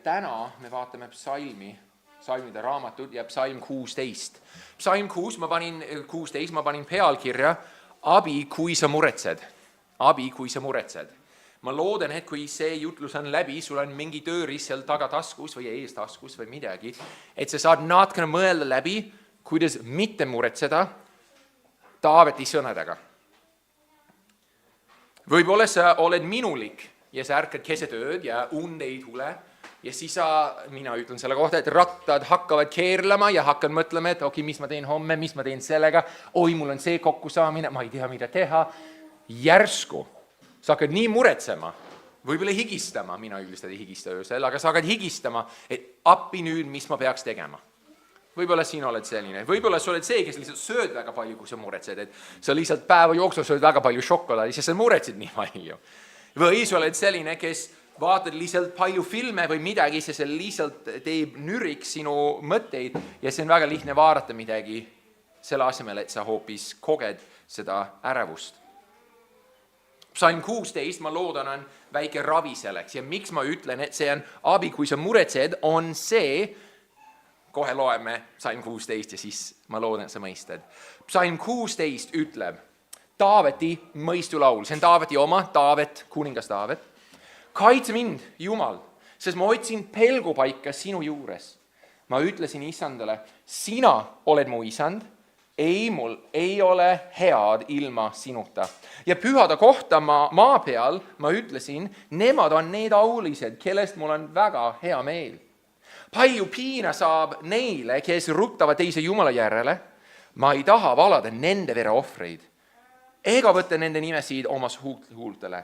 täna me vaatame psalmide raamatut ja psalm 16. Psalm 16 ma panin pealkirja Abi, kui sa muretsed. Abi, kui sa muretsed. Ma loodan, et kui see jutlus on läbi, sul on mingi tööriist seal tagataskus või eestaskus või midagi, et sa saad natukene mõelda läbi, kuidas mitte muretseda Taaveti sõnadega. Võib-olla sa oled minulik ja sa ärkad keset ööd ja und ei tule ja siis mina ütlen selle kohta, et rattad hakkavad keerlema ja hakkan mõtlema, et okei, mis ma teen homme, mis ma teen sellega, oi, mul on see kokkusaamine, ma ei tea, mida teha. Järsku sa hakkad nii muretsema, võib-olla higistama, mina üldiselt ei higista öösel, aga sa hakkad higistama, et appi nüüd, mis ma peaks tegema. Võib-olla siin oled selline, võib-olla sa oled see, kes lihtsalt sööd väga palju, kui sa muretsed, et sa lihtsalt päeva jooksul sööd väga palju šokolaadi, sest sa muretsed nii palju. Või sa oled selline, kes vaatad lihtsalt palju filme või midagi, sest see lihtsalt teeb nüriks sinu mõtteid ja see on väga lihtne vaadata midagi selle asemel, et sa hoopis koged seda ärevust. Psalm 16, ma loodan, on väike ravi selleks ja miks ma ütlen, et see on abi, kui sa muretsed, on see, kohe loeme psalm 16 ja siis ma loodan, et sa mõistad. Psalm 16 ütleb, Taaveti mõistulaul, see on Taaveti oma, Taavet, kuningas Taavet. Kaitse mind, Jumal, sest ma otsin pelgupaika sinu juures. Ma ütlesin isandale, sina oled mu isand, ei mul ei ole head ilma sinuta. Ja pühada kohta maa peal ma ütlesin, nemad on need aulised, kellest mul on väga hea meel. Palju piina saab neile, kes ruttavad teise Jumala järele. Ma ei taha valada nende vereohvreid, ega võtta nende nimesid omas huultele.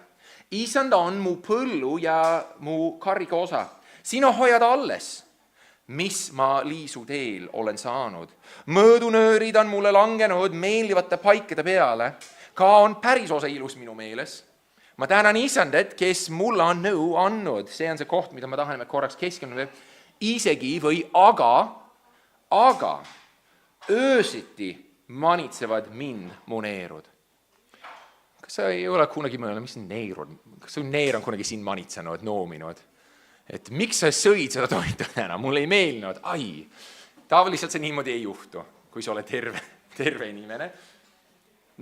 Isand on mu põllu ja mu karika osa. Sina hoiad alles, mis ma liisu teel olen saanud. Mõõdunöörid on mulle langenud meeldivate paikade peale. Ka on päris osa ilus minu meeles. Ma tänan isandet, kes mulle on nõu andnud. See on see koht, mida ma tahan korraks keskenduda. Isegi või aga öösiti manitsevad mind mu neerud. Kas sa ei ole kunagi mõelnud, mis neerud? Kas su neer on kunagi sind manitsenud, noominud? Et miks sa sõid seda toitu täna? Mulle ei meelnud. Ai, tavaliselt see niimoodi ei juhtu, kui sa oled terve inimene.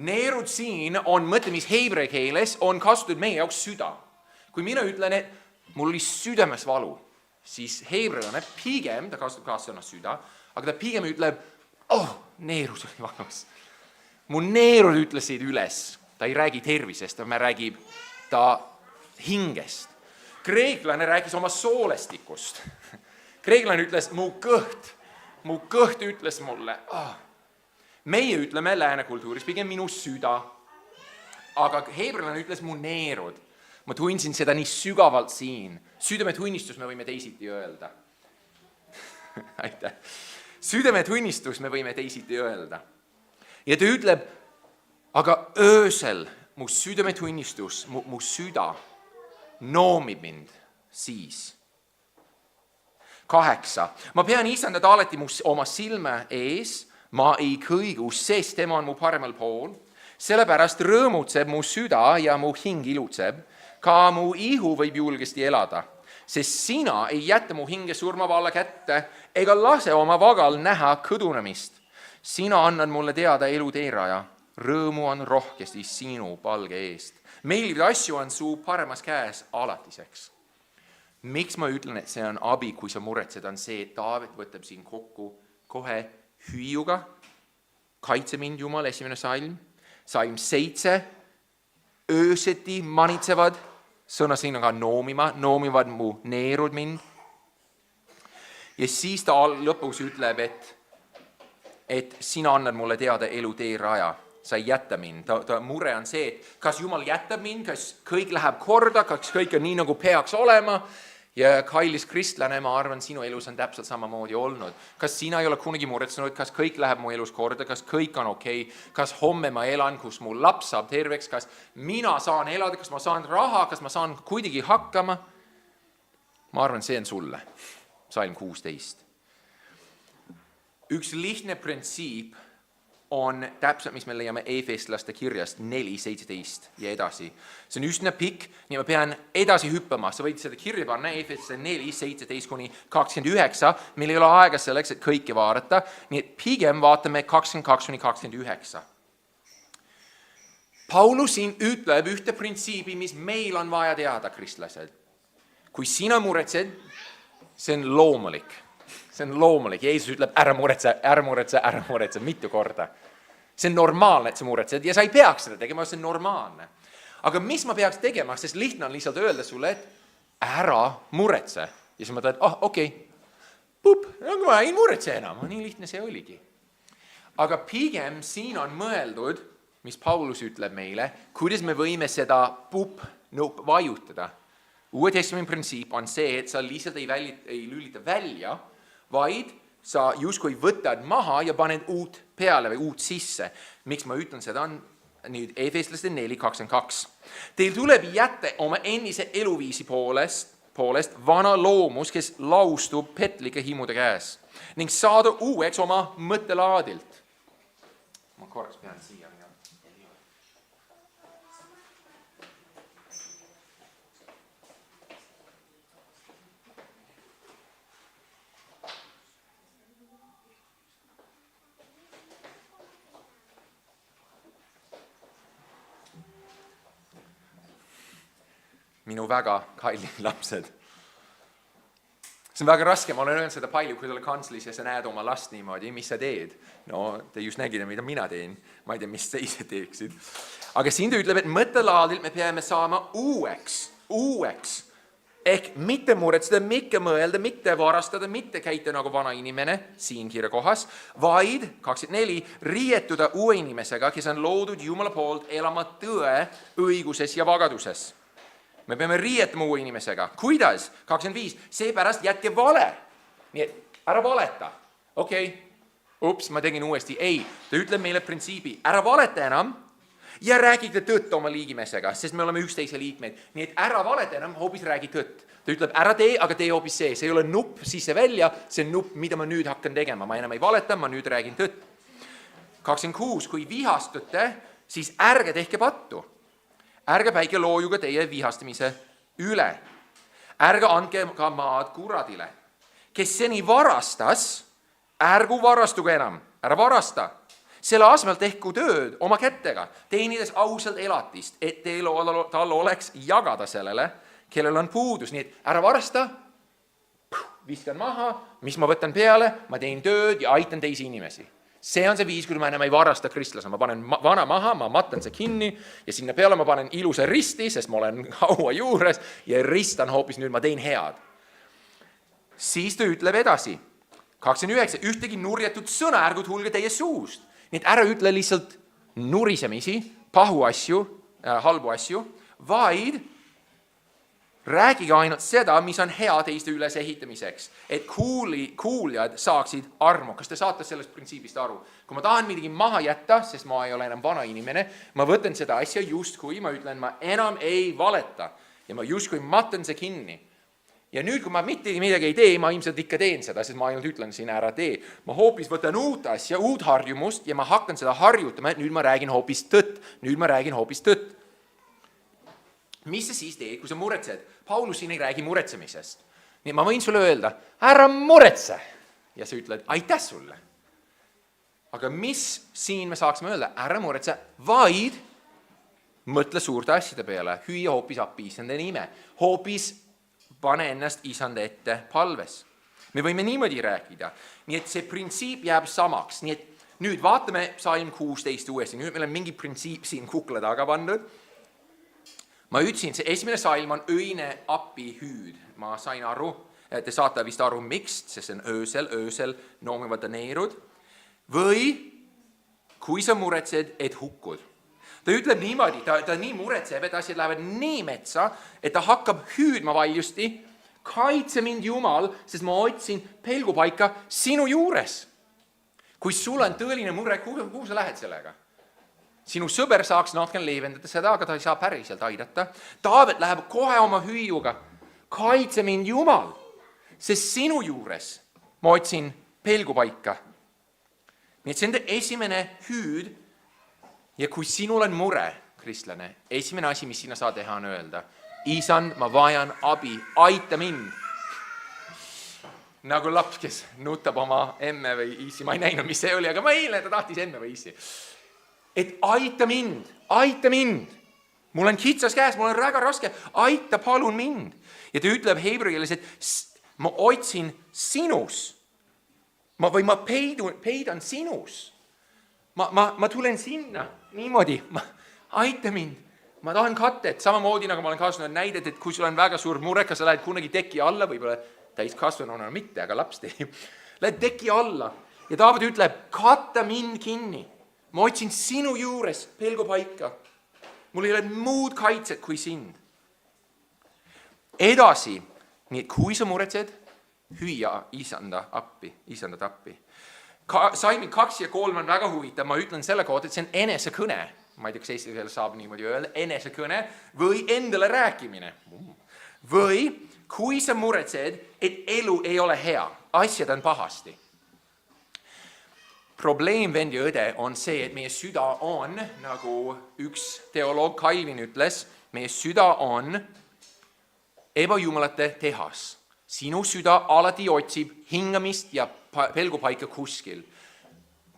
Neerud siin on mõte, mis heebrea keeles on kasutatud meie jaoks süda. Kui mina ütlen, et mul oli südames valu, siis heebrealane pigem, ta kasutab ka sõna süda, aga ta pigem ütleb, neerud oli valus. Mu neerud ütlesid üles. Ta ei räägi tervisest, ta räägib ta hingest. Kreeklane rääkis oma soolestikust. Kreeklane ütles, mu kõht ütles mulle. Meie ütleme lääne kultuuris pigem minu süda. Aga heebrealane ütles mu neerud. Ma tundsin seda nii sügavalt siin. Südametunnistus me võime teisiti öelda. Aitäh. Südametunnistus me võime teisiti öelda. Ja ta ütleb, aga öösel mu südametunnistus, mu süda noomib mind siis. 8. Ma pean isandat alati oma silme ees, ma ei kõigu, sest tema on mu paremal pool. Sellepärast rõõmutseb mu süda ja mu hing ilutseb. Ka mu ihu võib julgesti elada, sest sina ei jätta mu hinge surmavalla kätte ega lase oma vagal näha kõdunemist. Sina annad mulle teada elu teeraja. Rõõmu on rohkesti sinu palge eest. Meeldivaid asju on su paremas käes alatiseks. Miks ma ütlen, et see on abi, kui sa muretsed, on see, et Taavet võtab siin kokku kohe hüüuga. Kaitse mind, Jumal, esimene salm. Salm 7. Ööseti manitsevad, sõna siin on ka noomivad mu neerud mind. Ja siis ta lõpus ütleb, et sina annad mulle teada elu teeraja. Sa ei jätta mind. Ta mure on see, et kas Jumal jätab mind, kas kõik läheb korda, kas kõik on nii, nagu peaks olema. Ja kallis kristlane, ma arvan, sinu elus on täpselt samamoodi olnud. Kas sina ei ole kunagi muretsenud, kas kõik läheb mu elus korda, kas kõik on okei, kas homme ma elan, kus mu laps saab terveks, kas mina saan elada, kas ma saan raha, kas ma saan kuidagi hakkama. Ma arvan, see on sulle. Psalm 16. Üks lihtne printsiip on täpselt, mis me leiame Efeslaste kirjast 4:17 ja edasi. See on üsna pikk, nii ma pean edasi hüppama. Sa võid seda kirja panna, Efeslaste 4:17-29. Meil ei ole aega selleks, et kõike vaadata, nii et pigem vaatame 22-29. Paulus siin ütleb ühte printsiibi, mis meil on vaja teada, kristlased. Kui sina muretsed, see on loomulik. See on loomulik. Jeesus ütleb, ära muretse mitu korda. See on normaalne, et sa muretsed ja sa ei peaks seda tegema, see on normaalne. Aga mis ma peaks tegema, sest lihtne on lihtsalt öelda sulle, et ära muretse. Ja siis ma mõtlen, et okei, ma ei muretse enam, nii lihtne see oligi. Aga pigem siin on mõeldud, mis Paulus ütleb meile, kuidas me võime seda vajutada. Uue testamendi printsiip on see, et sa lihtsalt ei lülita välja, vaid sa justkui võtad maha ja paned uut peale või uut sisse. Miks ma ütlen seda on nüüd Efeslaste 4:22. Teil tuleb jätta oma endise eluviisi poolest vana loomus, kes laustub petlike himude käes ning saada uueks oma mõttelaadilt. Ma korraks pean siia. Minu väga kallid lapsed. See on väga raske, ma olen öelnud seda palju, kui sa oled kanslis ja sa näed oma last niimoodi, mis sa teed. No, te just nägite, mida mina teen. Ma ei tea, mis sa ise teeksid. Aga siin ta ütleb, et mõttelaadilt me peame saama uueks. Ehk mitte muretseda, mitte mõelda, mitte varastada, mitte käita nagu vana inimene siin kirja kohas, vaid 24 riietuda uue inimesega, kes on loodud Jumala poolt elama tõe, õiguses ja vagaduses. Me peame riietama uue inimesega. Kuidas? 25. Seepärast jätke vale. Nii et ära valeta. Ma tegin uuesti. Ei, ta ütleb meile printsiibi. Ära valeta enam ja räägite tõtt oma liigimesega, sest me oleme üksteise liikmeid. Nii et ära valeta enam, hoopis räägi tõtt. Ta ütleb, ära tee, aga tee hoopis see. See ei ole nupp sisse välja, see on nupp, mida ma nüüd hakkan tegema. Ma enam ei valeta, ma nüüd räägin tõtt. 26. Kui vihastute, siis ärge tehke pattu. Ärge päike loojuga teie vihastamise üle. Ärge andke ka maad kuradile. Kes seni varastas, ärgu varastuge enam. Ära varasta. Selle asemel tehku tööd oma kättega, teenides ausalt elatist, et tal oleks jagada sellele, kellel on puudus. Nii et ära varasta, viskan maha, mis ma võtan peale, ma teen tööd ja aitan teisi inimesi. See on see viis, kui ma enam ei varasta kristlase. Ma panen vana maha, ma matan see kinni ja sinna peale ma panen ilusa risti, sest ma olen kaua juures ja ristan hoopis nüüd, ma teen head. Siis ta ütleb edasi. 29. Ühtegi nurjatut sõna ärgu tulge teie suust. Nii et ära ütle lihtsalt nurisemisi, pahu asju, halbu asju, vaid räägige ainult seda, mis on hea teiste üles ehitamiseks, et kuuljad saaksid armu. Kas te saate sellest printsiibist aru? Kui ma tahan midagi maha jätta, sest ma ei ole enam vana inimene, ma võtan seda asja justkui, ma ütlen, ma enam ei valeta ja ma justkui matan see kinni. Ja nüüd, kui ma mitte midagi ei tee, ma ilmselt ikka teen seda, sest ma ainult ütlen siin ära tee. Ma hoopis võtan uut asja, uut harjumust ja ma hakkan seda harjutama, et nüüd ma räägin hoopis tõtt. Mis sa siis teed, kui sa muretsed? Paulus siin ei räägi muretsemisest. Nii ma võin sulle öelda, ära muretse. Ja sa ütled, aitäh sulle. Aga mis siin me saaksime öelda? Ära muretse, vaid mõtle suurte asjade peale. Hüüa hoopis appi isande nime. Hoopis pane ennast isande ette palves. Me võime niimoodi rääkida. Nii et see printsiip jääb samaks. Nii et nüüd vaatame Psalm 16 uuesti. Nüüd meil on mingi printsiip siin kukla taga pandud. Ma ütlesin, see esimene salm on öine appihüüd. Ma sain aru, te saate vist aru miks, sest see on öösel noomivad neerud. Või kui sa muretsed, et hukkud. Ta ütleb niimoodi, ta nii muretseb, et asjad lähevad nii metsa, et ta hakkab hüüdma valjusti. Kaitse mind Jumal, sest ma otsin pelgupaika sinu juures. Kui sul on tõeline mure, kuhu sa lähed sellega? Sinu sõber saaks natuke leevendada seda, aga ta ei saa päriselt aidata. Taavet läheb kohe oma hüüuga. Kaitse mind Jumal, sest sinu juures ma otsin pelgupaika. Nii et see on esimene hüüd. Ja kui sinul on mure, kristlane, esimene asi, mis sina saa teha, on öelda, Isand, ma vajan abi, aita mind. Nagu laps, kes nutab oma emme või issi, ma ei näinud, mis see oli, aga ma eile ta tahtis emme või issi. Et aita mind, aita mind. Mul on kitsas käes, mul on väga raske, aita palun mind. Ja ta ütleb heebrea keeles, et ma otsin sinus. Ma peidan sinus. Ma tulen sinna, niimoodi, aita mind. Ma tahan katet, samamoodi nagu ma olen kasvanud näidet, et kui sul on väga suur mureka, sa lähed kunagi teki alla, võib-olla täis kasvanuna mitte, aga laps teeb. Lähed teki alla ja Taavet ütleb, katta mind kinni. Ma otsin sinu juures pelgupaika. Mul ei ole muud kaitset kui sind. Edasi, nii et kui sa muretsed, hüüa isandat appi. Salmid 2 ja 3 on väga huvitav, ma ütlen selle kohta, et see on enesekõne. Ma ei tea, kas eesti keeles saab niimoodi öelda, enesekõne või endale rääkimine. Või kui sa muretsed, et elu ei ole hea, asjad on pahasti. Probleem, vend ja õde, on see, et meie süda on, nagu üks teoloog Calvin ütles, meie süda on ebajumalate tehas. Sinu süda alati otsib hingamist ja pelgupaika kuskil.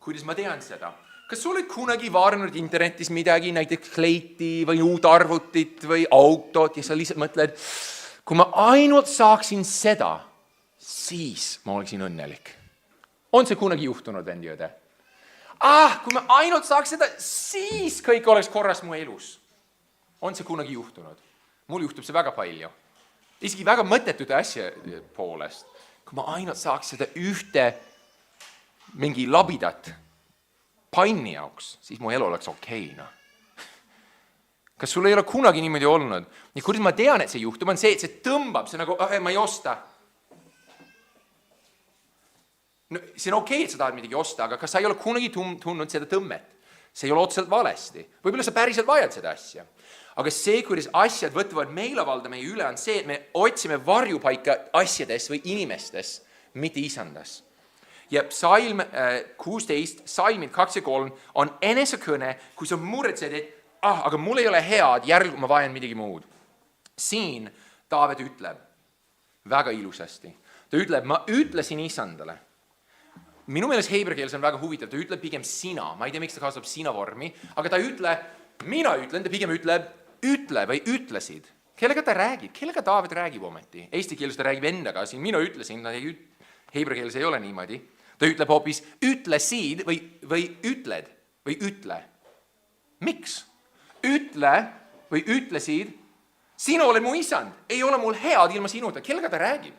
Kuidas ma tean seda? Kas sa oled kunagi vaadanud internetis midagi, näiteks kleiti või uut arvutit või autot ja sa lihtsalt mõtled, kui ma ainult saaksin seda, siis ma oleksin õnnelik. On see kunagi juhtunud, vend ja õde? Kui ma ainult saaks seda, siis kõik oleks korras mu elus. On see kunagi juhtunud? Mul juhtub see väga palju. Isegi väga mõttetute asja poolest. Kui ma ainult saaks seda ühte mingi labidat panni jaoks, siis mu elu oleks okei. Kas sul ei ole kunagi niimoodi olnud? Ja kuidas ma tean, et see juhtub, on see, et see tõmbab, see nagu, ma ei osta. No, see on okei, et sa tahad midagi osta, aga kas sa ei ole kunagi tundnud seda tõmmet? See ei ole otseselt valesti. Võib-olla sa päriselt vajad seda asja. Aga see, kuidas asjad võtavad meelevalda meie üle, on see, et me otsime varjupaika asjades või inimestes, mitte isandas. Ja psalm 16, salmid 2 ja 3 on enesekõne, kui sa muretsed, et aga mul ei ole head, järg ma vajan midagi muud. Siin Taavet ütleb väga ilusasti. Ta ütleb, ma ütlesin isandale. Minu meelest heebrea keeles on väga huvitav, ta ütleb pigem sina, ma ei tea, miks ta kasutab sina vormi, aga ta mina ütlen, ta pigem ütle või ütlesid. Kellega ta räägib? Kellega Taavet räägib ometi? Eesti keeles ta räägib endaga, siin mina ütlesin, heebrea keeles ei ole niimoodi. Ta ütleb hoopis ütlesid või ütled või ütle. Miks? Ütle või ütlesid, sina oled mu isand, ei ole mul head ilma sinuta. Kellega ta räägib?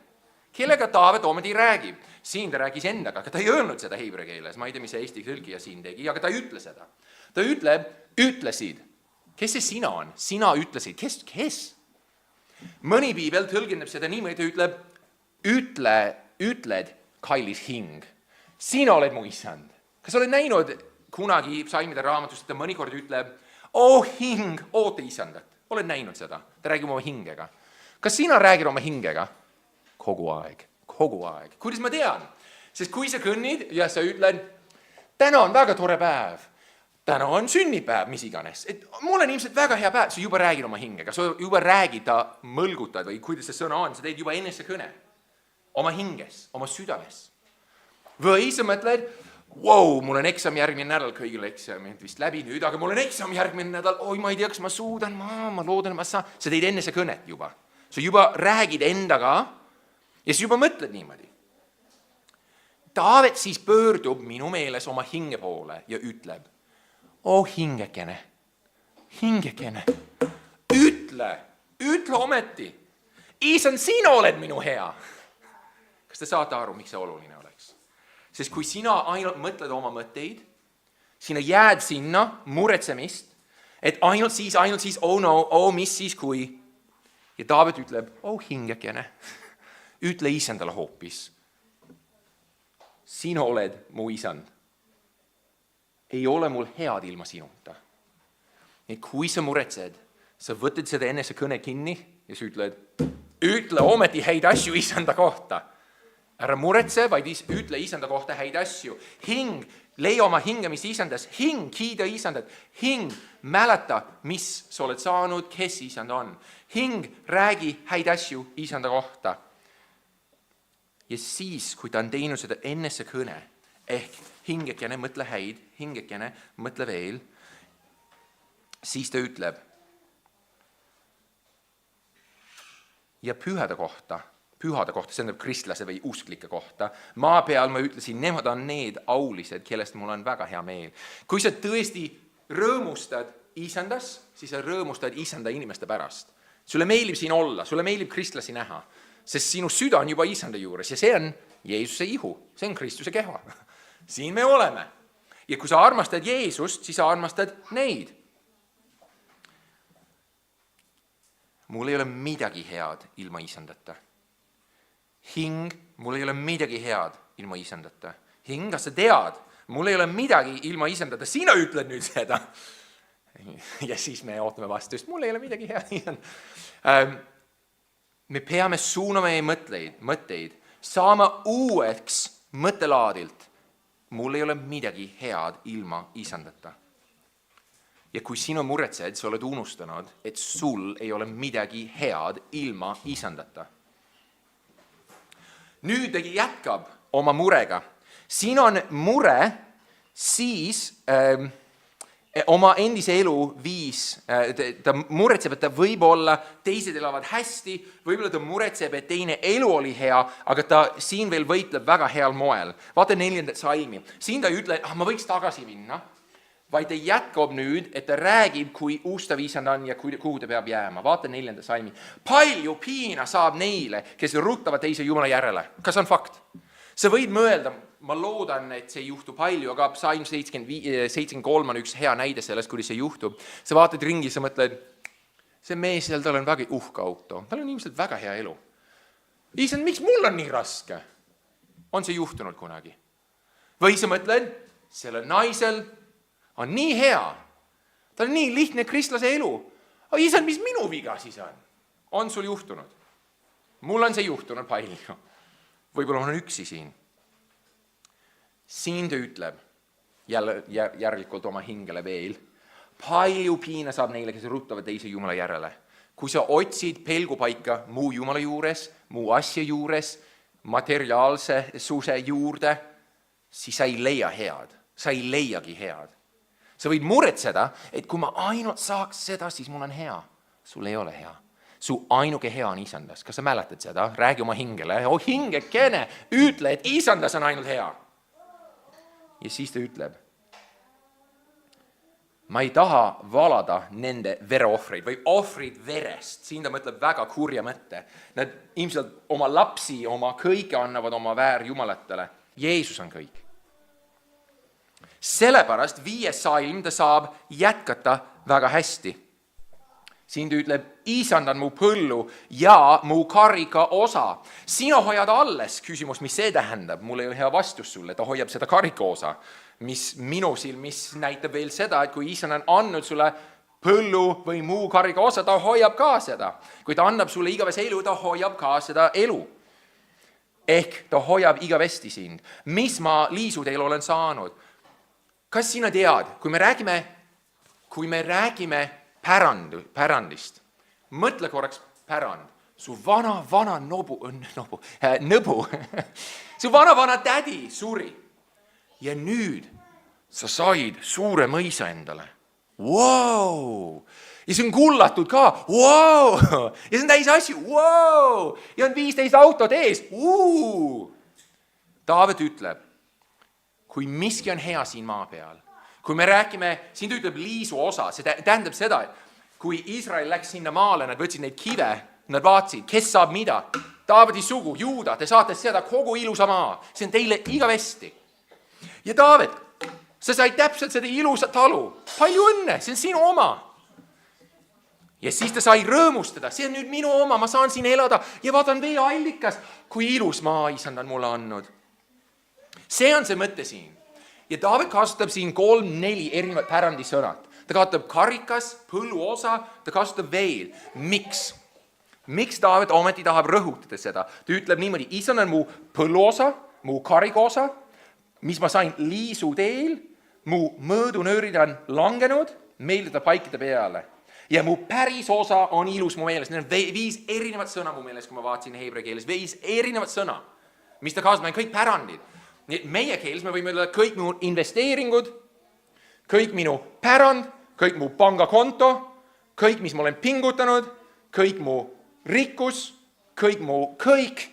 Kellega Taavet ometi räägib? Siin ta räägis endaga, aga ta ei öelnud seda heebrea keeles. Ma ei tea, mis see eesti tõlgija siin tegi, aga ta ei ütle seda. Ta ütleb, ütlesid. Kes see sina on? Sina ütlesid. Kes? Mõni piibel tõlgendab seda niimoodi, ta ütleb, ütled, kallis hing. Sina oled mu isand. Kas oled näinud kunagi psalmide raamatust, et ta mõnikord ütleb, hing, oota isandat. Oled näinud seda? Ta räägib oma hingega. Kas sina räägid oma hingega? Kogu aeg. Kuidas ma tean? Sest kui sa kõnnid ja sa ütled, täna on väga tore päev, täna on sünnipäev, mis iganes. Et mul on ilmselt väga hea päev, sa juba räägid oma hingega, sa juba räägid, ta mõlgutad või kuidas see sõna on, sa teed juba enesekõne. Oma hinges, oma südames. Või sa mõtled, mul on eksam järgmine nädal, kõigil eksamid vist läbi nüüd, aga mul on eksam järgmine nädal, ma ei tea, kas ma suudan, ma loodan, ma saan. Sa teed enesekõnet juba. Sa juba räägid endaga ja sa juba mõtled niimoodi. Taavet siis pöördub minu meeles oma hinge poole ja ütleb, hingekene, ütle ometi, isand, sina oled minu hea. Kas te saate aru, miks see oluline oleks? Sest kui sina ainult mõtled oma mõtteid, sina jääd sinna muretsemist, et ainult siis, mis siis kui. Ja Taavet ütleb, hingekene, ütle isandale hoopis. Sina oled mu isand. Ei ole mul head ilma sinuta. Et kui sa muretsed, sa võtad seda enesekõne kinni ja sa ütle ometi häid asju isanda kohta. Ära muretse, vaid ütle isanda kohta häid asju. Hing, leia oma hingamist isandas, hing, kiida isandat, hing, mäleta, mis sa oled saanud, kes isand on. Hing, räägi häid asju isanda kohta. Ja siis, kui ta on teinud seda enne see kõne, ehk hingekene, mõtle häid, hingekene, mõtle veel, siis ta ütleb, ja pühade kohta, see tähendab kristlase või usklike kohta, maa peal ma ütlesin, nemad on need aulised, kellest mul on väga hea meel. Kui sa tõesti rõõmustad isandas, siis sa rõõmustad isanda inimeste pärast. Sulle meeldib siin olla, sulle meeldib kristlasi näha, sest sinu süda on juba isanda juures ja see on Jeesuse ihu, see on Kristuse keha. Siin me oleme. Ja kui sa armastad Jeesust, siis sa armastad neid. Mul ei ole midagi head ilma isandata. Hing, mul ei ole midagi head ilma isandata. Hing, kas sa tead, mul ei ole midagi ilma isandata. Sina ütled nüüd seda. Ja siis me ootame vastust, mul ei ole midagi head. Me peame suunama meie mõtteid, saama uueks mõttelaadilt. Mul ei ole midagi head ilma isandata. Ja kui sinu muretsed, sa oled unustanud, et sul ei ole midagi head ilma isandata. Nüüd ta jätkab oma murega. Siin on mure siis oma endise elu viis. Ta muretseb, et ta võib-olla teised elavad hästi, võib-olla ta muretseb, et teine elu oli hea, aga ta siin veel võitleb väga heal moel. Vaata 4. salmi. Siin ta ei ütle, et ma võiks tagasi minna, vaid ta jätkab nüüd, et ta räägib, kui ustav isand on ja kuhu ta peab jääma. Vaata 4. salmi. Palju piina saab neile, kes ruttavad teise Jumala järele. Kas on fakt? Sa võid mõelda, ma loodan, et see ei juhtu palju, aga Psalm 73 on üks hea näide sellest, kuidas see juhtub. Sa vaatad ringi, sa mõtled, see mees seal, tal on väga uhke auto. Tal on ilmselt väga hea elu. Isand, miks mul on nii raske? On see juhtunud kunagi? Või sa mõtled, selle naisel on nii hea. Tal on nii lihtne kristlase elu. Aga isand, mis minu viga siis on? On sul juhtunud? Mul on see juhtunud palju. Võib-olla on üksi siin. Siin ta ütleb, järelikult oma hingele veel, palju piina saab neile, kes ruttavad teise Jumala järele. Kui sa otsid pelgupaika muu Jumala juures, muu asja juures, materiaalse suse juurde, siis sa ei leia head. Sa ei leiagi head. Sa võid muretseda, et kui ma ainult saaks seda, siis mul on hea. Sul ei ole hea. Su ainuke hea on isandas. Kas sa mäletad seda? Räägi oma hingele. Hingekene, ütle, et isandas on ainult hea. Ja siis ta ütleb, ma ei taha valada nende vereohvreid või ohvrid verest. Siin ta mõtleb väga kurja mõtte. Nad ilmselt oma lapsi, oma kõike annavad oma väärjumalatele. Jeesus on kõik. Sellepärast 5. salm ta saab jätkata väga hästi. Siin ta ütleb, isand on mu põllu ja mu karika osa. Sina hoiad alles. Küsimus, mis see tähendab? Mul ei ole hea vastus sulle. Ta hoiab seda karika osa, mis minu silmis näitab veel seda, et kui isand on andnud sulle põllu või muu karika osa, ta hoiab ka seda. Kui ta annab sulle igavese elu, ta hoiab ka seda elu. Ehk ta hoiab igavesti sind. Mis ma Liisu teil olen saanud? Kas sina tead, kui me räägime pärandist. Mõtle korraks pärand. Su vana nõbu. Su vana tädi suri. Ja nüüd sa said suure mõisa endale. Wow! Ja see on kullatud ka. Wow! Ja see on täis asju. Wow! Ja on 15 autot ees. Taavet ütleb, kui miski on hea siin maa peal, kui me räägime, siin ta ütleb Liisu osa, see tähendab seda, et kui Iisrael läks sinna maale, nad võtsid neid kive, nad vaatasid, kes saab mida. Taaveti sugu, Juuda, te saate seda kogu ilusa maa. See on teile igavesti. Ja Taavet, sa said täpselt seda ilusat talu. Palju õnne, see on sinu oma. Ja siis ta sai rõõmustada, see on nüüd minu oma, ma saan siin elada ja vaatan veeallikas, kui ilus maa isand on mulle andnud. See on see mõte siin. Ja Taavet kasutab siin 3-4 erinevat pärandisõnad. Ta kasutab karikas, põlluosa, ta kasutab veel. Miks? Miks Taavet ometi tahab rõhutada seda? Ta ütleb niimoodi, isand on mu põlluosa, mu karikosa, mis ma sain liisuteel, mu mõõdunöörid on langenud, meeldida paikade peale. Ja mu päris osa on ilus mu meeles. Need on 5 erinevat sõna mu meeles, kui ma vaatasin heebrea keeles. 5 erinevat sõna, mis ta kaasab, on kõik pärandid. Nii et meie keeles me võime öelda kõik mu investeeringud, kõik minu pärand, kõik mu pangakonto, kõik, mis ma olen pingutanud, kõik mu rikkus, kõik.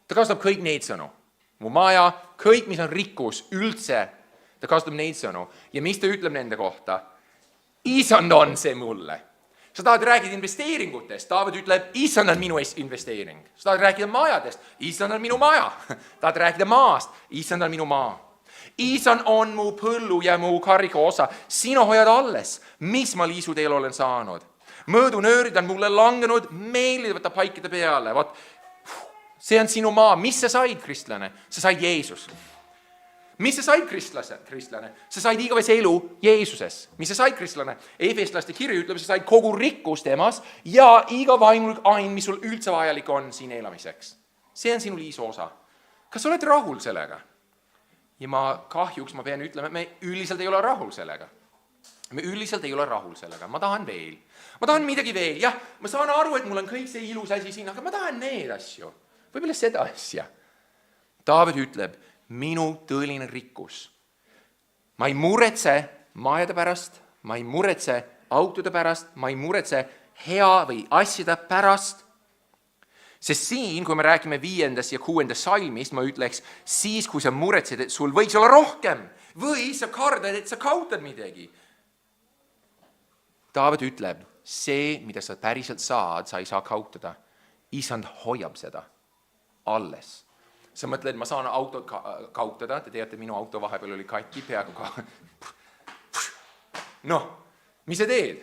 Ta kasutab kõik neid sõnu. Mu maja, kõik, mis on rikkus üldse, ta kasutab neid sõnu. Ja mis ta ütleb nende kohta? Isand on see mulle. Sa tahad rääkida investeeringutest, Taavet ütleb, Isand on minu investeering. Sa tahad rääkida majadest, Isand on minu maja. Tahad rääkida maast, Isand on minu maa. Isand on mu põllu ja mu karika osa. Sina hoiad alles, mis ma liisuteel olen saanud. Mõõdunöörid on mulle langenud, meelid võtta paikide peale. Vaat, see on sinu maa. Mis sa said, kristlane? Sa said Jeesus. Mis sa said, kristlane? Sa said igavese elu Jeesuses. Mis sa said, kristlane? Efeslaste kirja ütleb, sa said kogu rikkus temas ja iga vaimulik ain, mis sul üldse vajalik on siin elamiseks. See on sinu liisu osa. Kas sa oled rahul sellega? Ja kahjuks ma pean ütlema, et me üldiselt ei ole rahul sellega. Ma tahan veel. Ma tahan midagi veel. Jah, ma saan aru, et mul on kõik see ilus asi siin, aga ma tahan need asju. Võib-olla seda asja. Taavet ütleb, minu tõeline rikkus. Ma ei muretse majade pärast, ma ei muretse autode pärast, ma ei muretse hea või asjade pärast. Sest siin, kui me räägime 5. ja 6. salmist, ma ütleks, siis kui sa muretsed, et sul võiks olla rohkem või sa kardad, et sa kaotad midagi. Taavet ütleb, see, mida sa päriselt saad, sa ei saa kaotada. Isand hoiab seda alles. Sa mõtled, ma saan autot kaotada, te teate, minu auto vahepeal oli katki, peaaegu ka. Noh, mis sa teed?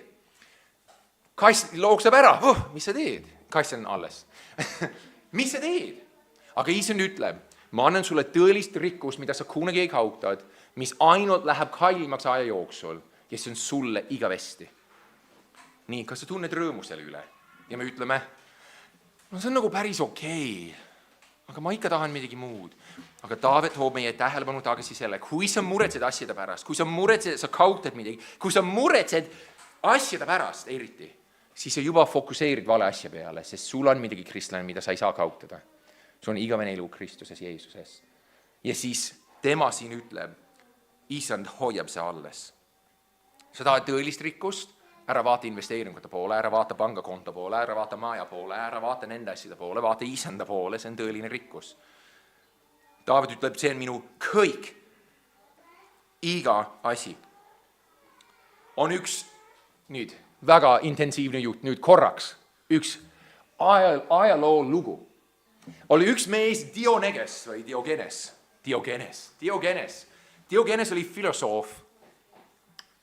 Kass looksab ära, mis sa teed? Kass on alles. Mis sa teed? Aga Isand ütleb, ma annan sulle tõelist rikkust, mida sa kunagi ei kaotad, mis ainult läheb kallimaks aja jooksul ja see on sulle igavesti. Nii, kas sa tunned rõõmu selle üle? Ja me ütleme, no see on nagu päris okei. Aga ma ikka tahan midagi muud. Aga Taavet toob meie tähelepanu tagasi selle, kui sa muretsed asjade pärast, kui sa muretsed, sa kaotad midagi, kui sa muretsed asjade pärast eriti, siis sa juba fokuseerid vale asja peale, sest sul on midagi kristlane, mida sa ei saa kaotada. Sul on igavene elu Kristuses, Jeesuses. Ja siis tema siin ütleb, Isand hoiab see alles. Sa tahad tõelist rikkust? Ära vaata investeeringute poole, ära vaata pangakonto poole, ära vaata maja poole, ära vaata nende asjade poole, vaata Isanda poole, see on tõeline rikkus. Taavet ütleb, see on minu kõik, iga asi. On üks nüüd väga intensiivne jutt, nüüd korraks, üks ajaloo lugu. Oli üks mees Diogenes või Diogenes oli filosoof.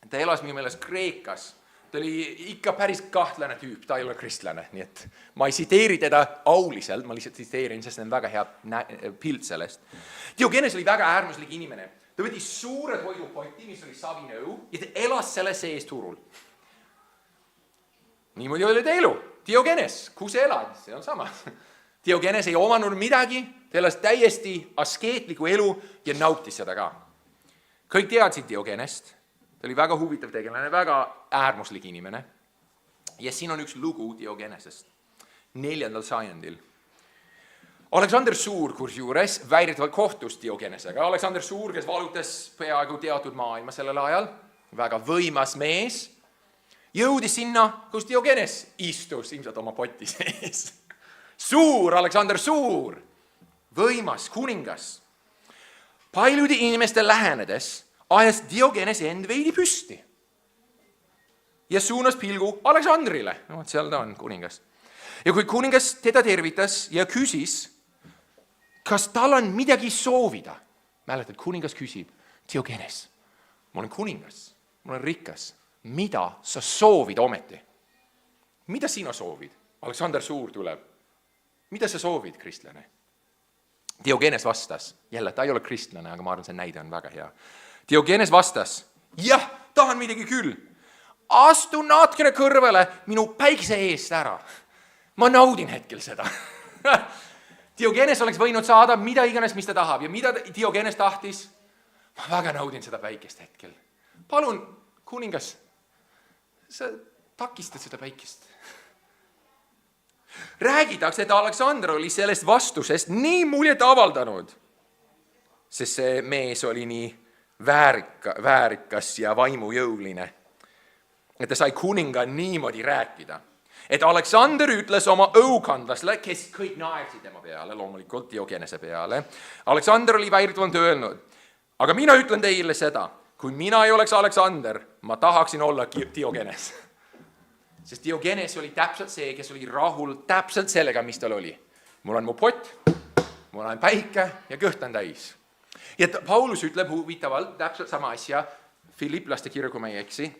Ta elas minu meelest Kreekas. Ta oli ikka päris kahtlane tüüp, ta ei ole kristlane, nii et ma ei tsiteeri teda auliselt, ma lihtsalt tsiteerin, sest on väga hea pilt sellest. Diogenes oli väga äärmuslik inimene. Ta võttis suure toidupoti, mis oli savinõu, ja ta elas selle sees turul. Niimoodi oli ta elu. Diogenes, kus elad? See on sama. Diogenes ei omanud midagi, ta elas täiesti askeetliku elu ja nautis seda ka. Kõik teadsid Diogenest. Ta oli väga huvitav tegelane, väga äärmuslik inimene. Ja siin on üks lugu Diogenesest 4. sajandil. Aleksander Suur, kusjuures väidetavalt kohtus Diogenesega. Aleksander Suur, kes valutas peaaegu teatud maailma sellel ajal, väga võimas mees, jõudis sinna, kus Diogenes istus ilmselt oma poti sees. Suur, Aleksander Suur, võimas, kuningas. Paljude inimeste lähenedes ajas Diogenes end veidi püsti ja suunas pilgu Aleksandrile. No, seal ta on, kuningas. Ja kui kuningas teda tervitas ja küsis, kas tal on midagi soovida, mäletad, kuningas küsib, Diogenes, ma olen kuningas, ma olen rikas, mida sa soovid ometi? Mida sina soovid? Aleksander Suur tuleb. Mida sa soovid, kristlane? Diogenes vastas, jälle, ta ei ole kristlane, aga ma arvan, see näide on väga hea. Diogenes vastas, jah, tahan midagi küll. Astu natkene kõrvele minu päikse eest ära. Ma naudin hetkel seda. Diogenes oleks võinud saada mida iganes, mis ta tahab ja mida Diogenes tahtis. Ma väga naudin seda päikest hetkel. Palun, kuningas, sa takistad seda päikest. Räägitakse, et Aleksander oli sellest vastusest nii muljet avaldanud, sest see mees oli nii väärikas ja vaimujõuline, et ta sai kuninga niimoodi rääkida. Et Aleksander ütles oma õukandlasele, kes kõik naersid tema peale, loomulikult Diogenese peale. Aleksander oli väidetavalt öelnud, aga mina ütlen teile seda, kui mina ei oleks Aleksander, ma tahaksin olla Diogenes. Sest Diogenes oli täpselt see, kes oli rahul täpselt sellega, mis tal oli. Mul on mu pott, mul on päike ja kõht on täis. Ja Paulus ütleb huvitavalt täpselt sama asja, Filiplaste kirja, kui ma ei eksi,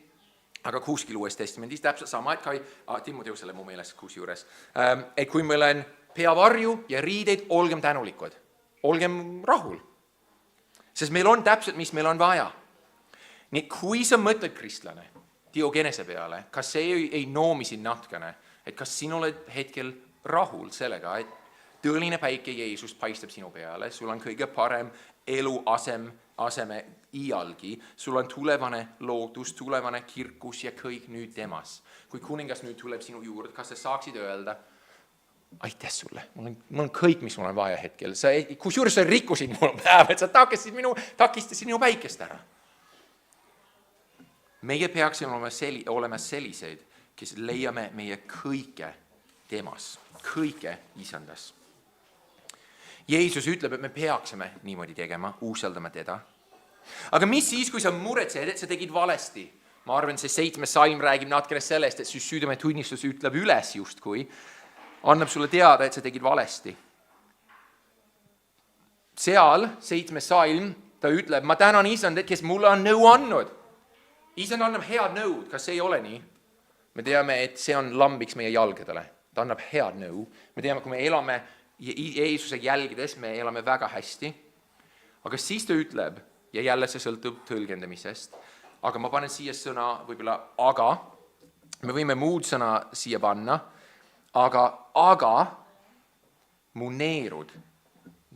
aga kuskil Uues Testamendis täpselt sama, et kai, Timoteusele mu meelest kusjuures, et kui meil on peavarju ja riideid, olgem tänulikud, olgem rahul. Sest meil on täpselt, mis meil on vaja. Nii kui sa mõtled kristlane Diogenese peale, kas see ei noomi sind natkane, et kas sina oled hetkel rahul sellega, et tõeline päike Jeesus paistab sinu peale, sul on kõige parem aseme iialgi, sul on tulevane lootus, tulevane kirkus ja kõik nüüd temas. Kui kuningas nüüd tuleb sinu juurde, kas sa saaksid öelda, aitäh sulle, mul on kõik, mis mul on vaja hetkel, kusjuures sa rikkusid mul päeva, et sa takistasid minu päikest ära. Meie peaksime olema selliseid, kes leiame meie kõike temas, kõike isandas. Jeesus ütleb, et me peaksime niimoodi tegema, usaldama teda. Aga mis siis, kui sa muretsed, et sa tegid valesti? Ma arvan, see 7. salm räägib natkene sellest, et su südametunnistus ütleb üles justkui, annab sulle teada, et sa tegid valesti. Seal 7. salm, ta ütleb, ma tänan isand, kes mulle on nõu andnud. Isand annab head nõud, kas see ei ole nii? Me teame, et see on lambiks meie jalgadele. Ta annab head nõu. Me teame, kui me elame Jeesuse jälgides, me elame väga hästi. Aga siis ta ütleb, ja jälle see sõltub tõlgendamisest, aga ma panen siia sõna võib-olla aga, me võime muud sõna siia panna, aga mu neerud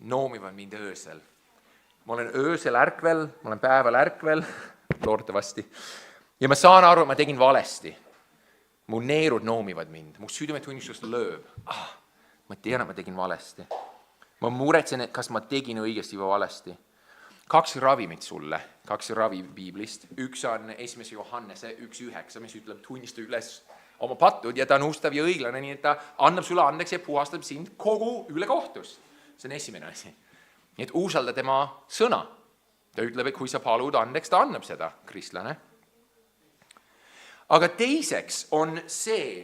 noomivad mind öösel. Ma olen öösel ärkvel, ma olen päeval ärkvel, loodetavasti. Ja ma saan aru, et ma tegin valesti. Mu neerud noomivad mind, mu südametunnistus lööb. Ma tean, et ma tegin valesti. Ma muretsen, et kas ma tegin õigesti või valesti. 2 ravimit sulle, 2 ravi piiblist. Üks on 1. Johannese 1.9, mis ütleb, tunnista üles oma pattud ja ta on ustav ja õiglane, nii et ta annab sulle andeks ja puhastab sind kogu üle kohtust. See on esimene asi. Nii et usalda tema sõna. Ta ütleb, et kui sa palud andeks, ta annab seda, kristlane. Aga teiseks on see,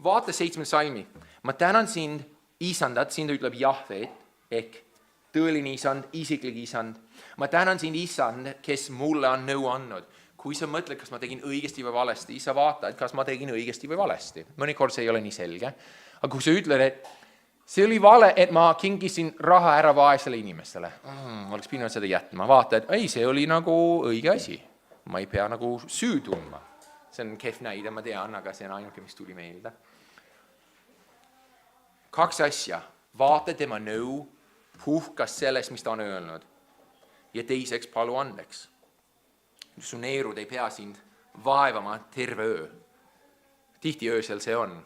vaata 7. salmi, ma tänan sind, isandat, siin ta ütleb Jahvet, ehk tõeline isand, isiklik isand. Ma tänan sind, isand, kes mulle on nõu andnud. Kui sa mõtled, kas ma tegin õigesti või valesti, sa vaatad, kas ma tegin õigesti või valesti. Mõnikord see ei ole nii selge. Aga kui sa ütled, et see oli vale, et ma kingisin raha ära vaesele inimestele. Oleks pidanud seda jätma. Vaata, et ei, see oli nagu õige asi. Ma ei pea nagu süü tundma. See on kehv näide, ma tean, aga see on ainuke, mis tuli meelde. 2 asja. Vaata tema nõu, puhkas sellest, mis ta on öelnud. Ja teiseks palu andeks. Su neerud ei pea sind vaevama terve öö. Tihti öösel see on.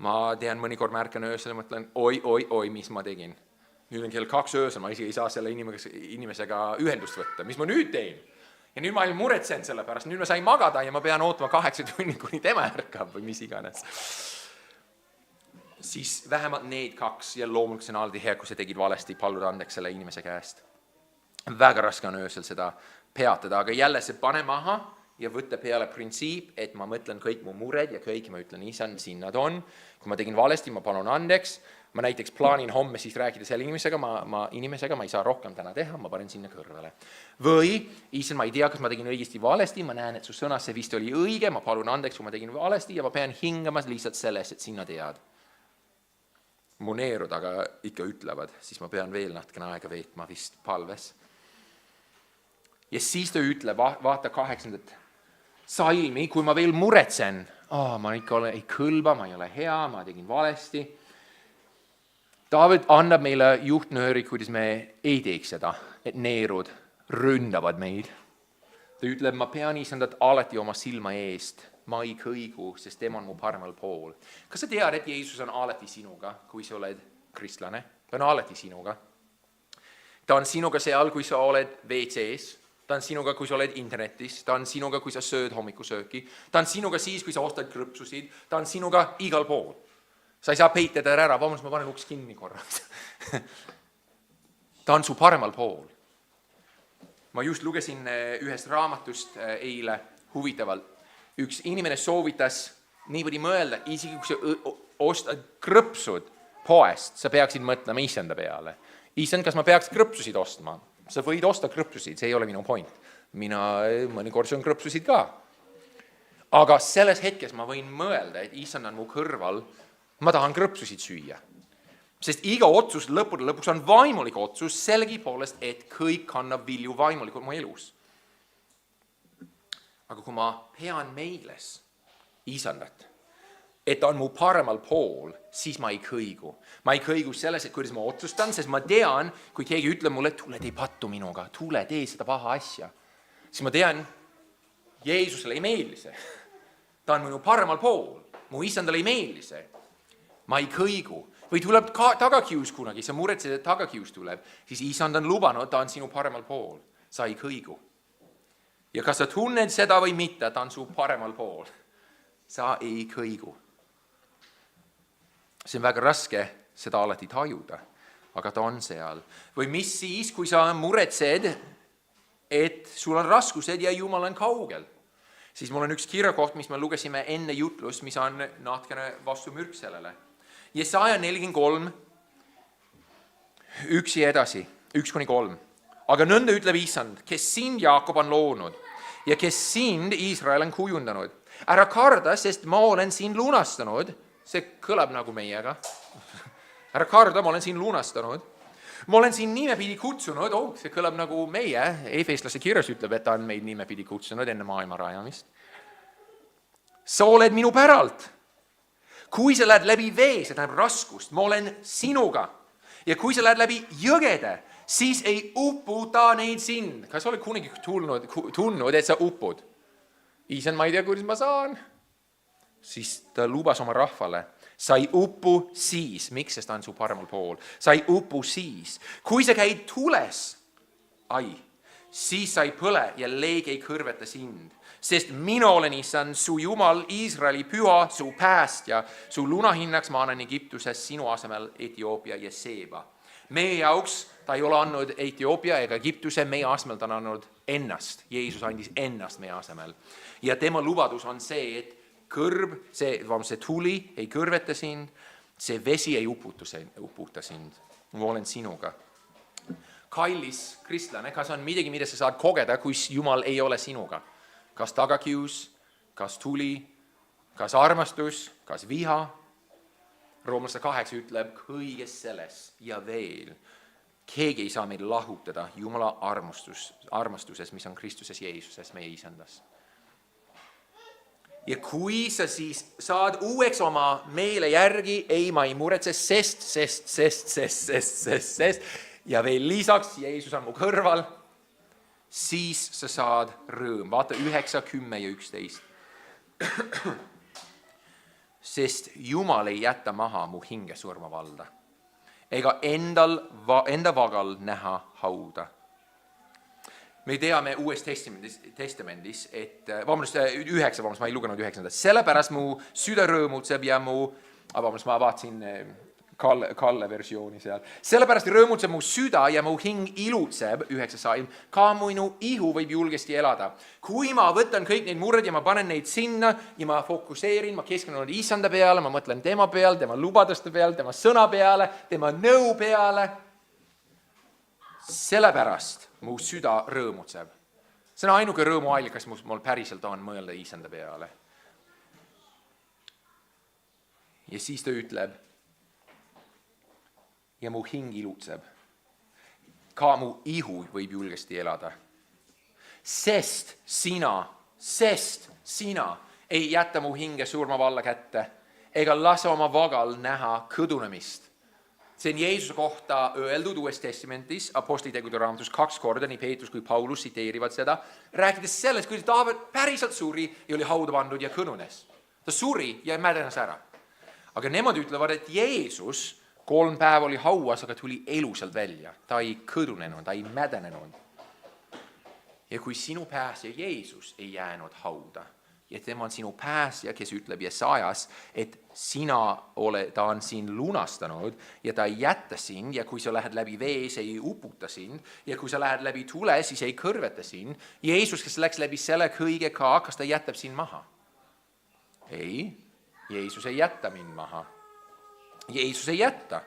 Ma tean, mõnikord märkan öösel ja mõtlen, oi, mis ma tegin. Nüüd on kell 2 öösel, ma isegi ei saa selle inimesega ühendust võtta. Mis ma nüüd teen? Ja nüüd ma ei muretsen selle pärast. Nüüd ma sain magada ja ma pean ootama 8 tunni, kuni tema ärkab või mis iganes. Siis vähemalt need 2 ja loomulikult see on alati hea, kui sa tegid valesti, paluda andeks selle inimese käest. Väga raske on öösel seda peatada, aga jälle see pane maha ja võtta peale printsiip, et ma mõtlen kõik mu mured ja kõik ma ütlen, isand, siin nad on. Kui ma tegin valesti, ma palun andeks. Ma näiteks plaanin homme siis rääkida selle inimesega, ma ei saa rohkem täna teha, ma panen sinna kõrvale. Või, isand, ma ei tea, kas ma tegin õigesti valesti, ma näen, et su sõnas see vist oli õige, ma palun andeks, kui ma tegin valesti ja ma pean hingama lihtsalt sellest, et sina tead. Mu neerud aga ikka ütlevad, siis ma pean veel natkene aega veetma vist palves. Ja siis ta ütleb, vaata 8. salmi, kui ma veel muretsen, ma ikka ei kõlba, ma ei ole hea, ma tegin valesti. Taavet annab meile juhtnööri, kuidas me ei teeks seda, et neerud ründavad meid. Ta ütleb, ma pean isandat alati oma silma eest, ma ei kõigu, sest tema on mu paremal pool. Kas sa tead, et Jeesus on alati sinuga, kui sa oled kristlane? Ta on alati sinuga. Ta on sinuga seal, kui sa oled WC-s. Ta on sinuga, kui sa oled internetis. Ta on sinuga, kui sa sööd hommikusööki. Ta on sinuga siis, kui sa ostad krõpsusid. Ta on sinuga igal pool. Sa ei saa peita teda ära. Vabandust, ma panen uks kinni korraks. Ta on su paremal pool. Ma just lugesin ühest raamatust eile huvitavalt. Üks inimene soovitas niimoodi mõelda, isegi kui sa ostad krõpsud poest, sa peaksid mõtlema isanda peale. Isand, kas ma peaks krõpsusid ostma? Sa võid osta krõpsusid, see ei ole minu point. Mina mõnikord söön krõpsusid ka. Aga selles hetkes ma võin mõelda, et isand on mu kõrval, ma tahan krõpsusid süüa. Sest iga otsus lõpuks on vaimulik otsus sellegi poolest, et kõik kannab vilju vaimulikult mu elus. Aga kui ma pean meeles isandat, et ta on mu paremal pool, siis ma ei kõigu. Ma ei kõigu selles, et kuidas ma otsustan, sest ma tean, kui keegi ütleb mulle, tule tee pattu minuga, tule tee seda paha asja. Siis ma tean, Jeesusele ei meeldi see. Ta on minu paremal pool, mu isandale ei meeldi see. Ma ei kõigu. Või tuleb tagakius kunagi, sa muretsed, et tagakius tuleb, siis isand on lubanud, ta on sinu paremal pool. Sa ei kõigu. Ja kas sa tunned seda või mitte, ta on su paremal pool. Sa ei kõigu. See on väga raske seda alati tajuda, aga ta on seal. Või mis siis, kui sa muretsed, et sul on raskused ja Jumal on kaugel? Siis mul on üks kirjakoht, mis me lugesime enne jutlust, mis on natkene vastu mürk sellele. Jesaja 43, 1 ja edasi, 1-3. Aga nõnda ütleb isand, kes sind Jaakob on loonud ja kes sind Iisrael on kujundanud. Ära karda, sest ma olen sind lunastanud. See kõlab nagu meiega. Ära karda, ma olen sind lunastanud. Ma olen sind nimepidi kutsunud. See kõlab nagu meie. Efeslase kirjas ütleb, et ta on meid nimepidi kutsunud enne maailma rajamist. Sa oled minu päralt. Kui sa lähed läbi vee, see tähendab raskust, ma olen sinuga. Ja kui sa lähed läbi jõgede, siis ei uputa neid sind. Kas oled kunagi tundnud, et sa upud? Isand, ma ei tea, kuidas ma saan. Siis ta lubas oma rahvale. Sa ei upu siis. Miks? Sest ta on su paremal pool. Sa ei upu siis. Kui sa käid tules, siis sa ei põle ja leeg ei kõrveta sind. Sest mina olen isand, su Jumal, Iisraeli püha, su päästja, su lunahinnaks ma annan Egiptuses sinu asemel Etioopia ja Seeba. Meie jaoks ta ei ole andnud Etioopia ega Egiptuse, meie asemel ta on andnud ennast. Jeesus andis ennast meie asemel. Ja tema lubadus on see, et see tuli ei kõrveta sind, see vesi ei uputa sind. Ma olen sinuga. Kallis kristlane, kas on midagi, mida sa saad kogeda, kui Jumal ei ole sinuga? Kas tagakius, kas tuli, kas armastus, kas viha? Roomlaste 8 ütleb kõiges selles ja veel. Keegi ei saa meid lahutada Jumala armastuses, mis on Kristuses Jeesuses, meie isandas. Ja kui sa siis saad uueks oma meele järgi, ei, ma ei muretse, sest, ja veel lisaks, Jeesus on mu kõrval, siis sa saad rõõm. Vaata 9, 10 ja 11. Sest Jumal ei jätta maha mu hinge surmavalda, ega enda vagal näha hauda. Me teame uues testamendis, et, ma ei lugenud 9. Sellepärast mu süda rõõmutseb ja ma vaatsin Kalle versiooni seal. Sellepärast rõõmutseb mu süda ja mu hing ilutseb, 9. salm, ka minu ihu võib julgesti elada. Kui ma võtan kõik neid murred ja ma panen neid sinna ja ma fokuseerin, ma keskendun isanda peale, ma mõtlen tema peale, tema lubaduste peale, tema sõna peale, tema nõu peale. Sellepärast mu süda rõõmutseb. See on ainuke rõõmuallikas, mul päriselt on mõelda isanda peale. Ja siis ta ütleb, ja mu hing ilutseb. Ka mu ihu võib julgesti elada. Sest sina ei jäta mu hinge surmavalla kätte ega lase oma vagal näha kõdunemist. see on Jeesuse kohta öeldud Uues Testamentis, Apostlitegude raamatus 2 korda, nii Peetrus kui Paulus tsiteerivad seda, rääkides sellest, kuidas Taavet päriselt suri ja oli hauda pandud ja kõnunes. Ta suri ja mädenes ära. Aga nemad ütlevad, et Jeesus 3 päeva oli hauas, aga tuli elusalt välja. Ta ei kõdunenud, ta ei mädenenud. Ja kui sinu pääsja Jeesus ei jäänud hauda, ja tema on sinu pääsja, kes ütleb Jesajas, et ta on siin lunastanud ja ta ei jätta sind ja kui sa lähed läbi vee, see ei uputa sind ja kui sa lähed läbi tule, siis ei kõrveta sind. Jeesus, kes läks läbi selle kõige ka, kas ta jätab sind maha? Ei, Jeesus ei jätta mind maha. Jeesus ei jätta.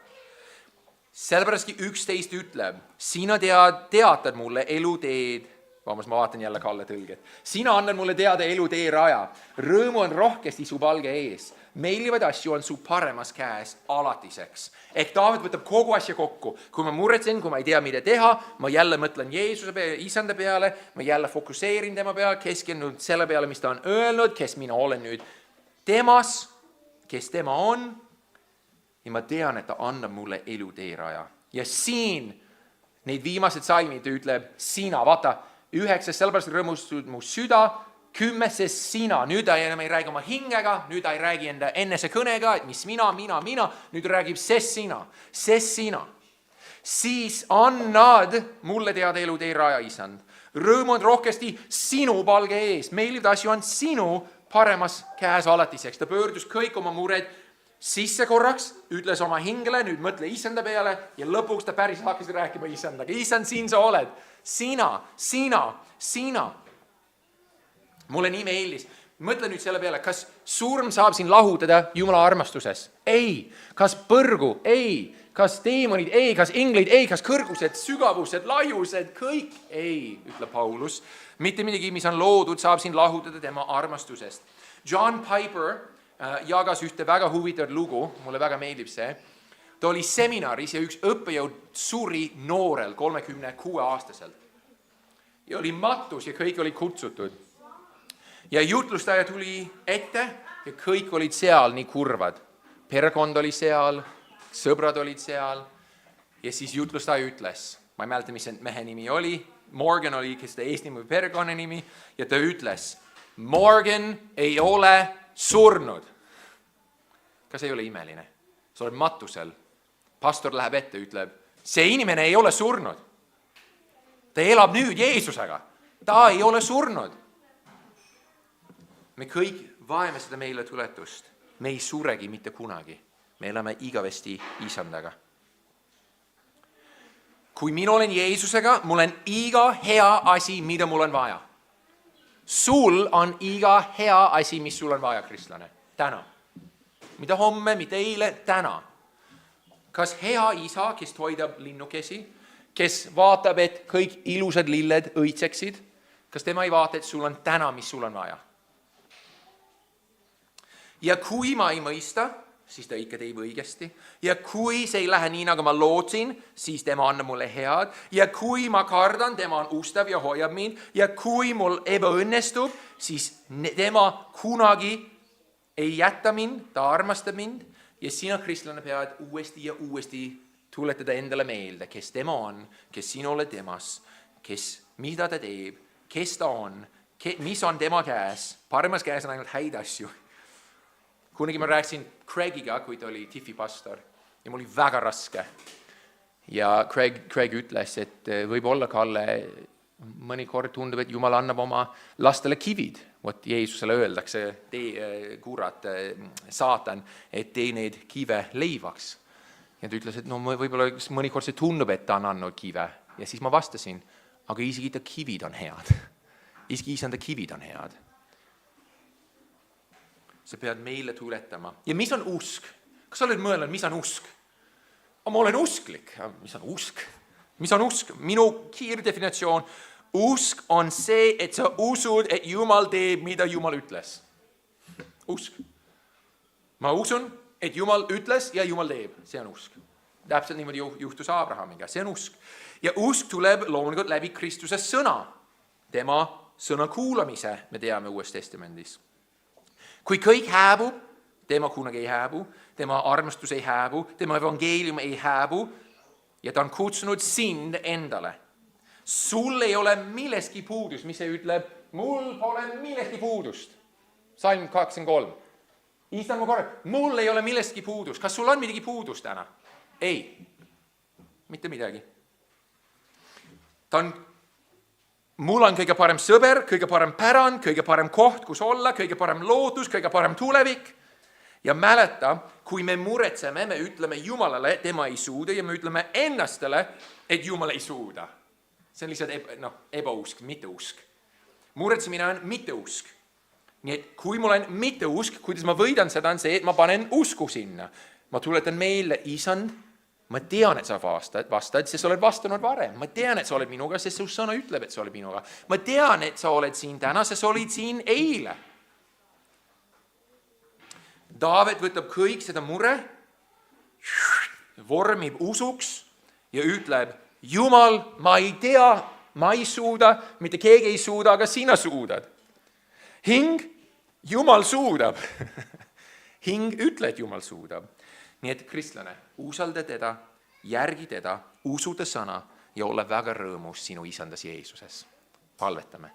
Sellepärast 11 ütleb, sina teatad mulle eluteed. Vaamas, ma vaatan jälle Kalle tõlget. Sina annad mulle teada elutee raja. Rõõmu on rohkesti su palge ees. Meeldivaid asju on su paremas käes alatiseks. Ehk Taavet võtab kogu asja kokku. Kui ma muretsen, kui ma ei tea, mida teha, ma jälle mõtlen Jeesuse peale, isanda peale, ma jälle fokuseerin tema peale, keskendun selle peale, mis ta on öelnud, kes mina olen nüüd temas, kes tema on. Ja ma tean, et ta annab mulle elutee raja. Ja siin neid viimased salmid ütleb sina, vaata, 9, sellepärast rõõmustud mu süda, 10, sest sina, nüüd ta enam ei räägi oma hingega, nüüd ta ei räägi enda enese kõnega, et mis mina, nüüd räägib sest sina, siis annad mulle teada elutee raja, isand. Rõõm on rohkesti sinu palge ees, meeldivad asju on sinu paremas käes alatiseks. Ta pöördus kõik oma mured sisse korraks, ütles oma hingele, nüüd mõtle isanda peale ja lõpuks ta päris hakkas rääkima isandaga. Isand, siin sa oled. Sina. Mulle nii meeldis. Mõtle nüüd selle peale, kas surm saab siin lahutada Jumala armastuses? Ei. Kas põrgu? Ei. Kas teemonid? Ei. Kas inglid? Ei. Kas kõrgused, sügavused, laiused? Kõik? Ei, ütleb Paulus. Mitte midagi, mis on loodud, saab siin lahutada tema armastusest. John Piper jagas ühte väga huvitavat lugu, mulle väga meeldib see. Ta oli seminaris ja üks õppejõud suri noorel, 36-aastaselt. Ja oli matus ja kõik olid kutsutud. Ja jutlustaja tuli ette ja kõik olid seal nii kurvad. Perekond oli seal, sõbrad olid seal ja siis jutlustaja ütles, ma ei mäleta, mis see mehe nimi oli, Morgan oli, kes ta Eestimaa perekonna nimi ja ta ütles, Morgan ei ole surnud. Kas ei ole imeline? Sa oled matusel. Pastor läheb ette, ütleb, see inimene ei ole surnud. Ta elab nüüd Jeesusega. Ta ei ole surnud. Me kõik vajame seda meile tuletust. Me ei suregi mitte kunagi. Me elame igavesti isandaga. Kui mina olen Jeesusega, mul on iga hea asi, mida mul on vaja. Sul on iga hea asi, mis sul on vaja, kristlane. Täna. Mida homme, mida eile, täna. Kas hea isa, kes toidab linnukesi, kes vaatab, et kõik ilusad lilled õitseksid, kas tema ei vaata, et sul on täna, mis sul on vaja? Ja kui ma ei mõista, siis ta ikka teeb õigesti. Ja kui see ei lähe nii, nagu ma lootsin, siis tema annab mulle head. Ja kui ma kardan, tema on ustav ja hoiab mind. Ja kui mul ebaõnnestub, siis tema kunagi ei jäta mind, ta armastab mind. Ja sina, kristlane, pead uuesti ja uuesti tuletada endale meelde, kes tema on, kes sina oled temas, mida ta teeb, kes ta on, mis on tema käes. Paremas käes on ainult häid asju. Kunagi ma rääkisin Craigiga, kui ta oli Tiffi pastor ja mul oli väga raske. Ja Craig ütles, et võib-olla, Kalle, mõnikord tundub, et Jumal annab oma lastele kivid. Vot Jeesusele öeldakse, kurat, saatan, et tee neid kive leivaks. Ja ta ütles, et no võib-olla mõnikord see tundub, et ta on andnud kive. Ja siis ma vastasin, aga isegi ta kivid on head. Isegi isanda kivid on head. Sa pead meile tuletama. Ja mis on usk? Kas sa oled mõelnud, mis on usk? Ma olen usklik. Mis on usk? Mis on usk? Minu kiirdefinitsioon. Usk on see, et sa usud, et Jumal teeb, mida Jumal ütles. Usk. Ma usun, et Jumal ütles ja Jumal teeb. See on usk. Täpselt niimoodi juhtus Abrahamiga. See on usk. Ja usk tuleb loomulikult läbi Kristuse sõna. Tema sõna kuulamise me teame Uues Testamendis. Kui kõik hääbub, tema kunagi ei hääbu, tema armastus ei hääbu, tema evangeelium ei hääbu ja ta on kutsunud sind endale. Sul ei ole millestki puudust, mis see ütleb, mul pole millestki puudust. Salm 23. Issand mu korral, mul ei ole millestki puudust. Kas sul on midagi puudust täna? Ei, mitte midagi. Mul on kõige parem sõber, kõige parem pärand, kõige parem koht, kus olla, kõige parem lootus, kõige parem tulevik. Ja mäleta, kui me muretseme, me ütleme Jumalale, tema ei suuda ja me ütleme ennastele, et Jumal ei suuda. See on lihtsalt ebausk, mitteusk. Muretsemine on mitteusk. Nii et kui mul on mitteusk, kuidas ma võidan seda, on see, et ma panen usku sinna. Ma tuletan meile, Isand, ma tean, et sa vastad, sest sa oled vastanud varem. Ma tean, et sa oled minuga, sest su sõna ütleb, et sa oled minuga. Ma tean, et sa oled siin täna, sest sa olid siin eile. Daavid võtab kõik seda mure, vormib usuks ja ütleb, Jumal, ma ei tea, ma ei suuda, mitte keegi ei suuda, aga sina suudad. Hing, Jumal suudab. Hing ütle, et Jumal suudab. Nii et kristlane, usalda teda, järgi teda, usu ta sõna ja ole väga rõõmus sinu isandas Jeesuses. Palvetame.